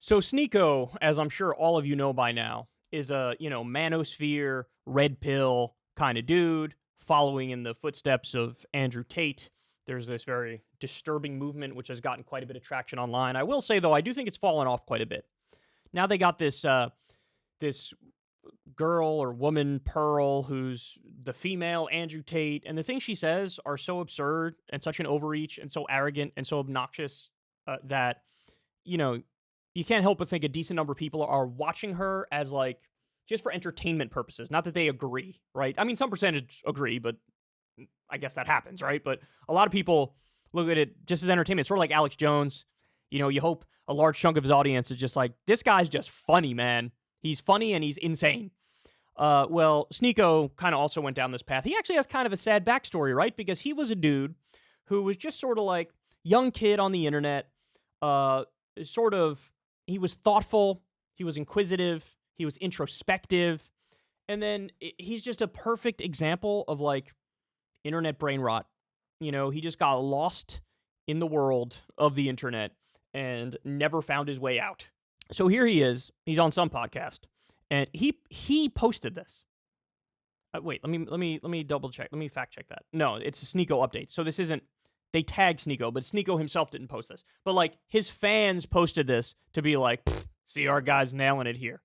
So Sneako, as I'm sure all of you know by now, is a, manosphere, red pill kind of dude, following in the footsteps of Andrew Tate. There's this very disturbing movement which has gotten quite a bit of traction online. I will say though, I do think it's fallen off quite a bit. Now they got this girl or woman, Pearl, who's the female Andrew Tate, and the things she says are so absurd and such an overreach and so arrogant and so obnoxious that you know you can't help but think a decent number of people are watching her as like just for entertainment purposes. Not that they agree, right? I mean, some percentage agree, but I guess that happens, right? But a lot of people look at it just as entertainment. It's sort of like Alex Jones. You hope a large chunk of his audience is just like, this guy's just funny, man. He's funny and he's insane. Well, Sneako kind of also went down this path. He actually has kind of a sad backstory, right? Because he was a dude who was just sort of like young kid on the internet, he was thoughtful, he was inquisitive, he was introspective, and then he's just a perfect example of like internet brain rot. He just got lost in the world of the internet and never found his way out. So here he is. He's on some podcast, and he posted this. Wait, let me double check. Let me fact check that. No, it's a Sneako update. So this isn't. They tagged Sneako, but Sneako himself didn't post this. But like his fans posted this to be like, see our guys nailing it here.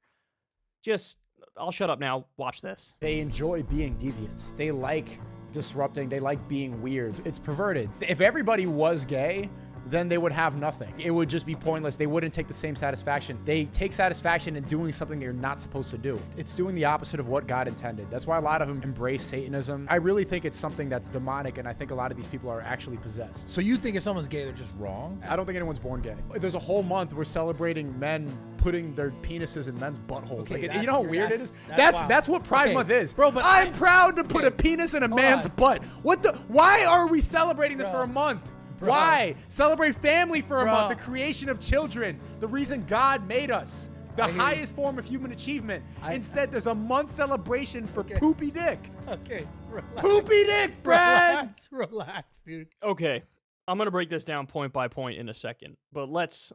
Just, I'll shut up now. Watch this. They enjoy being deviants. They like disrupting. They like being weird. It's perverted. If everybody was gay, then they would have nothing. It would just be pointless. They wouldn't take the same satisfaction. They take satisfaction in doing something they're not supposed to do. It's doing the opposite of what God intended. That's why a lot of them embrace Satanism. I really think it's something that's demonic, and I think a lot of these people are actually possessed. So you think if someone's gay, they're just wrong? I don't think anyone's born gay. There's a whole month we're celebrating men putting their penises in men's buttholes. Okay, like, you know how weird it is? Wow. That's what Pride Month is. Bro, but I'm proud to put a penis in a man's butt. Why are we celebrating this for a month? Bro. Why? Celebrate family for a month, the creation of children, the reason God made us, the highest form of human achievement. Instead, there's a month celebration for poopy dick. Okay, relax. Poopy dick, Brad! Relax, dude. Okay, I'm gonna break this down point by point in a second, but let's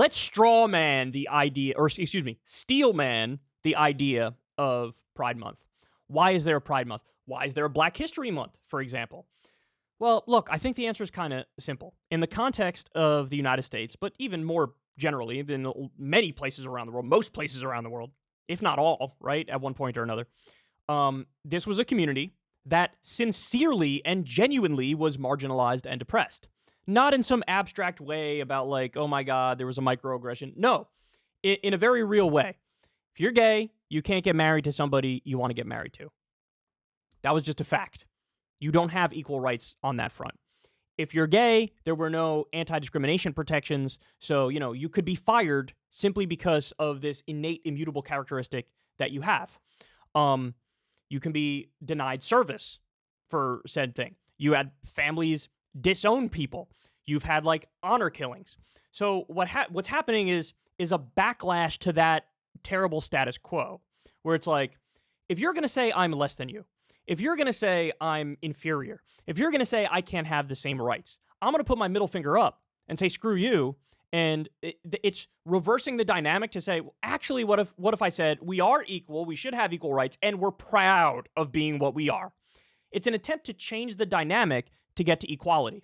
straw man the idea, or excuse me, steel man the idea of Pride Month. Why is there a Pride Month? Why is there a Black History Month, for example? Well, look, I think the answer is kind of simple. In the context of the United States, but even more generally in many places around the world, most places around the world, if not all, right, at one point or another, this was a community that sincerely and genuinely was marginalized and oppressed. Not in some abstract way about like, oh my God, there was a microaggression. No, in a very real way. If you're gay, you can't get married to somebody you want to get married to. That was just a fact. You don't have equal rights on that front. If you're gay, there were no anti-discrimination protections, so, you could be fired simply because of this innate immutable characteristic that you have. You can be denied service for said thing. You had families disown people. You've had, like, honor killings. So what's happening is a backlash to that terrible status quo, where it's like, if you're going to say I'm less than you, if you're going to say I'm inferior, if you're going to say I can't have the same rights, I'm going to put my middle finger up and say, screw you. And it's reversing the dynamic to say, well, actually, what if I said we are equal, we should have equal rights, and we're proud of being what we are? It's an attempt to change the dynamic to get to equality.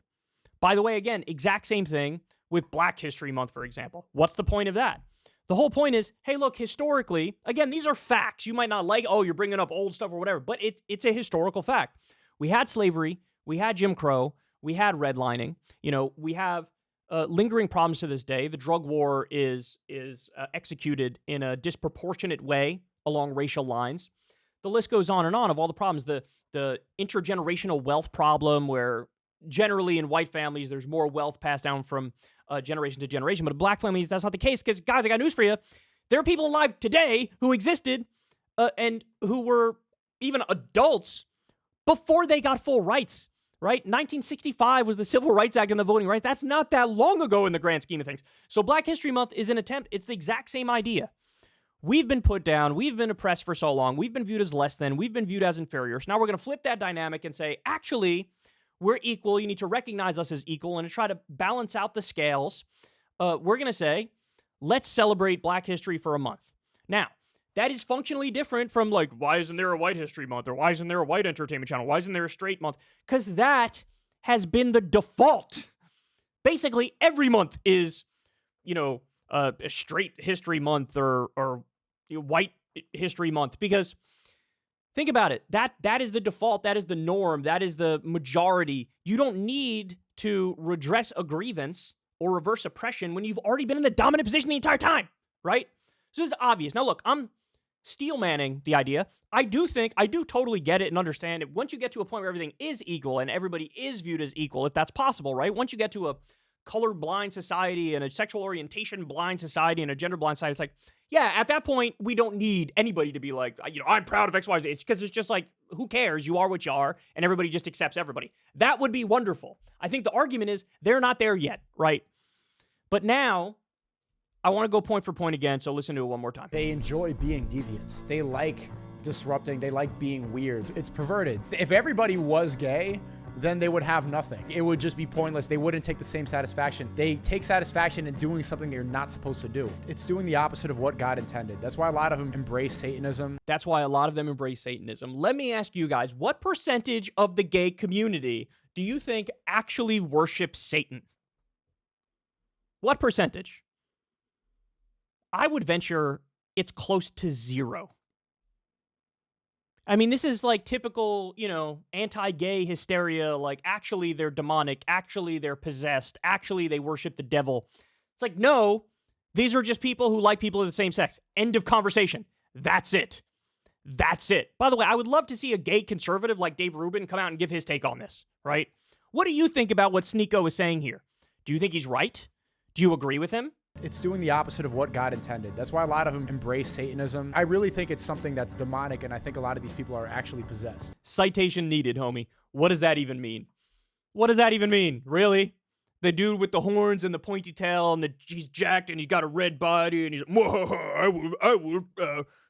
By the way, again, exact same thing with Black History Month, for example. What's the point of that? The whole point is, hey, look, historically, again, these are facts. You might not like, oh, you're bringing up old stuff or whatever, but it's a historical fact. We had slavery, we had Jim Crow, we had redlining. We have lingering problems to this day. The drug war is executed in a disproportionate way along racial lines. The list goes on and on of all the problems. The intergenerational wealth problem, where generally in white families there's more wealth passed down from generation to generation, but in Black families that's not the case, because guys, I got news for you. There are people alive today who existed and who were even adults before they got full rights, right? 1965 was the Civil Rights Act and the Voting Rights. That's not that long ago in the grand scheme of things. So Black History Month is an attempt. It's the exact same idea. We've been put down. We've been oppressed for so long. We've been viewed as less than. We've been viewed as inferior. So now we're going to flip that dynamic and say, actually, we're equal. You need to recognize us as equal, and to try to balance out the scales. We're going to say, let's celebrate Black history for a month. Now, that is functionally different from like, why isn't there a white history month? Or why isn't there a white entertainment channel? Why isn't there a straight month? Because that has been the default. Basically, every month is, a straight history month or white history month. Because think about it. That is the default. That is the norm. That is the majority. You don't need to redress a grievance or reverse oppression when you've already been in the dominant position the entire time, right? So this is obvious. Now, look, I'm steel manning the idea. I do totally get it and understand it. Once you get to a point where everything is equal and everybody is viewed as equal, if that's possible, right? Once you get to a color-blind society and a sexual orientation-blind society and a gender-blind society, it's like, yeah, at that point, we don't need anybody to be like, I'm proud of X, Y, Z. It's because it's just like, who cares? You are what you are, and everybody just accepts everybody. That would be wonderful. I think the argument is they're not there yet, right? But now, I want to go point for point again, so listen to it one more time. They enjoy being deviants. They like disrupting. They like being weird. It's perverted. If everybody was gay, then they would have nothing. It would just be pointless. They wouldn't take the same satisfaction. They take satisfaction in doing something they're not supposed to do. It's doing the opposite of what God intended. That's why a lot of them embrace Satanism. That's why a lot of them embrace Satanism. Let me ask you guys, what percentage of the gay community do you think actually worships Satan? What percentage? I would venture it's close to zero. I mean, this is like typical, anti-gay hysteria. Like, actually, they're demonic. Actually, they're possessed. Actually, they worship the devil. It's like, no, these are just people who like people of the same sex. End of conversation. That's it. That's it. By the way, I would love to see a gay conservative like Dave Rubin come out and give his take on this, right? What do you think about what Sneako is saying here? Do you think he's right? Do you agree with him? It's doing the opposite of what God intended. That's why a lot of them embrace Satanism. I really think it's something that's demonic, and I think a lot of these people are actually possessed. Citation needed, homie. What does that even mean? What does that even mean? Really? The dude with the horns and the pointy tail, and he's jacked, and he's got a red body, and he's like, I will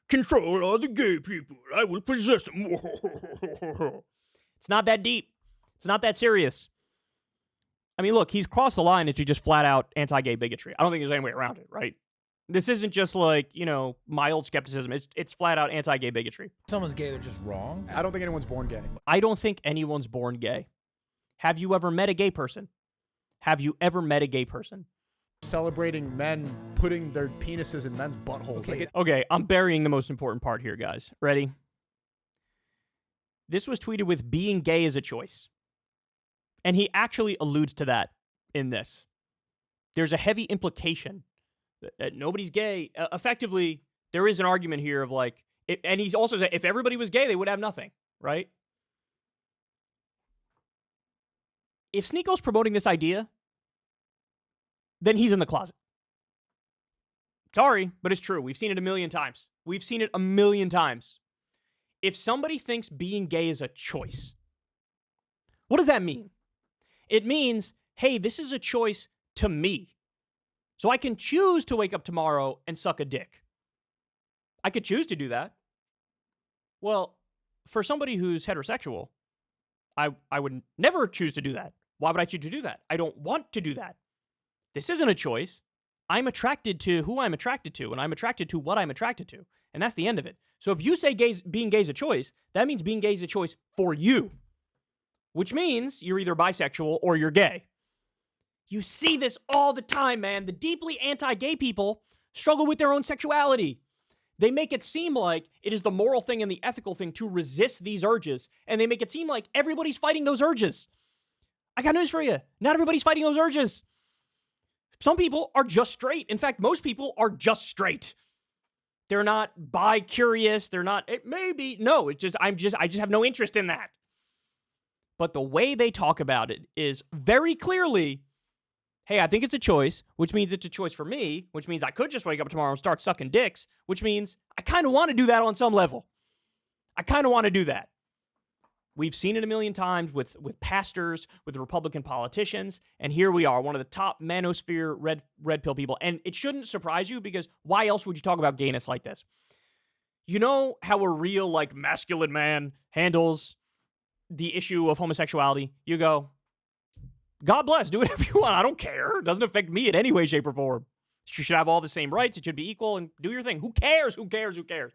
control all the gay people. I will possess them. It's not that deep. It's not that serious. I mean, look, he's crossed the line into just flat out anti-gay bigotry. I don't think there's any way around it, right? This isn't just like, mild skepticism. It's flat out anti-gay bigotry. If someone's gay, they're just wrong. I don't think anyone's born gay. I don't think anyone's born gay. Have you ever met a gay person? Have you ever met a gay person? Celebrating men putting their penises in men's buttholes. Okay, I'm burying the most important part here, guys. Ready? This was tweeted with being gay is a choice. And he actually alludes to that in this. There's a heavy implication that nobody's gay. Effectively, there is an argument here of like, and he's also said, if everybody was gay, they would have nothing, right? If Sneako's promoting this idea, then he's in the closet. Sorry, but it's true. We've seen it a million times. We've seen it a million times. If somebody thinks being gay is a choice, what does that mean? It means, hey, this is a choice to me. So I can choose to wake up tomorrow and suck a dick. I could choose to do that. Well, for somebody who's heterosexual, I would never choose to do that. Why would I choose to do that? I don't want to do that. This isn't a choice. I'm attracted to who I'm attracted to, and I'm attracted to what I'm attracted to. And that's the end of it. So if you say being gay is a choice, that means being gay is a choice for you. Which means you're either bisexual or you're gay. You see this all the time, man. The deeply anti-gay people struggle with their own sexuality. They make it seem like it is the moral thing and the ethical thing to resist these urges, and they make it seem like everybody's fighting those urges. I got news for you. Not everybody's fighting those urges. Some people are just straight. In fact, most people are just straight. They're not bi-curious. They're not, it may be, no, I just have no interest in that. But the way they talk about it is very clearly, hey, I think it's a choice, which means it's a choice for me, which means I could just wake up tomorrow and start sucking dicks, which means I kind of want to do that on some level. I kind of want to do that. We've seen it a million times with pastors, with Republican politicians, and here we are, one of the top manosphere red pill people. And it shouldn't surprise you, because why else would you talk about gayness like this? You know how a real, like, masculine man handles the issue of homosexuality? You go, God bless, do whatever you want. I don't care. It doesn't affect me in any way, shape, or form. You should have all the same rights. It should be equal and do your thing. Who cares? Who cares? Who cares?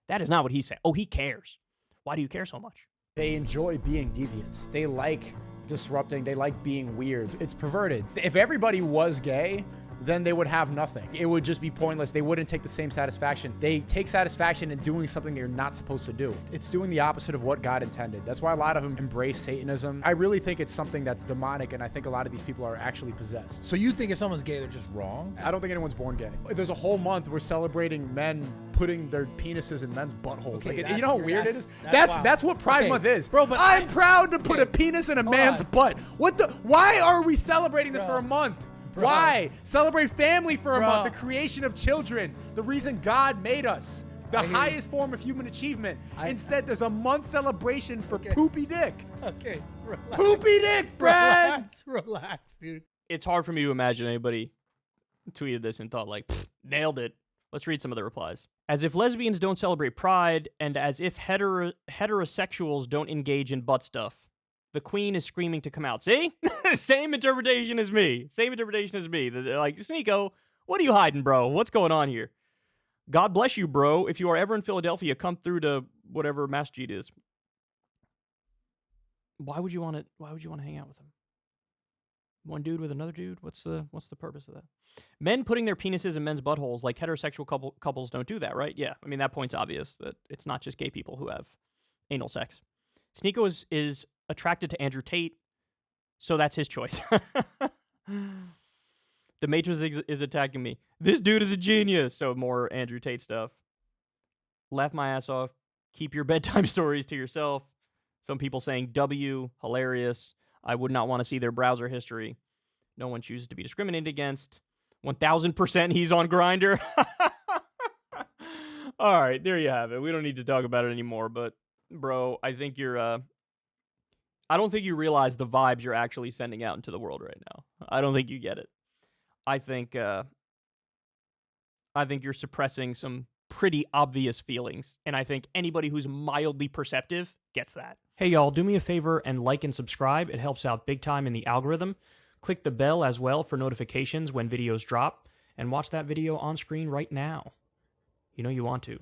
That is not what he's saying. Oh, he cares. Why do you care so much? They enjoy being deviants. They like disrupting. They like being weird. It's perverted. If everybody was gay, then they would have nothing. It would just be pointless. They wouldn't take the same satisfaction. They take satisfaction in doing something they're not supposed to do. It's doing the opposite of what God intended. That's why a lot of them embrace Satanism. I really think it's something that's demonic, and I think a lot of these people are actually possessed. So you think if someone's gay, they're just wrong? I don't think anyone's born gay. There's a whole month we're celebrating men putting their penises in men's buttholes. Okay, you know how weird it is? wow. That's what Pride Okay, Month is. bro, but I'm proud to put a penis in a man's on. butt. What the? Why are we celebrating this for a month? Bro. Why? Celebrate family for a Bro. month, the creation of children, the reason God made us, the I hear you. highest form of human achievement. Instead, there's a month celebration for poopy dick. Okay, relax. Poopy dick, Brad! Relax, dude. It's hard for me to imagine anybody tweeted this and thought like, nailed it. Let's read some of the replies. As if lesbians don't celebrate Pride, and as if heterosexuals don't engage in butt stuff. The queen is screaming to come out. See? Same interpretation as me. Same interpretation as me. They're like, Sneako, what are you hiding, bro? What's going on here? God bless you, bro. If you are ever in Philadelphia, come through to whatever Masjid is. Why would you want to hang out with him? One dude with another dude? What's the purpose of that? Men putting their penises in men's buttholes, like heterosexual couples don't do that, right? Yeah. I mean, that point's obvious that it's not just gay people who have anal sex. Sneako is attracted to Andrew Tate, so that's his choice. The Matrix is attacking me. This dude is a genius. So more Andrew Tate stuff. Laugh my ass off. Keep your bedtime stories to yourself. Some people saying W, hilarious. I would not want to see their browser history. No one chooses to be discriminated against. 1000% he's on Grindr. All right, there you have it. We don't need to talk about it anymore, but bro, I think I don't think you realize the vibes you're actually sending out into the world right now. I don't think you get it. I think you're suppressing some pretty obvious feelings, and I think anybody who's mildly perceptive gets that. Hey y'all, do me a favor and like and subscribe. It helps out big time in the algorithm. Click the bell as well for notifications when videos drop, and watch that video on screen right now. You know you want to.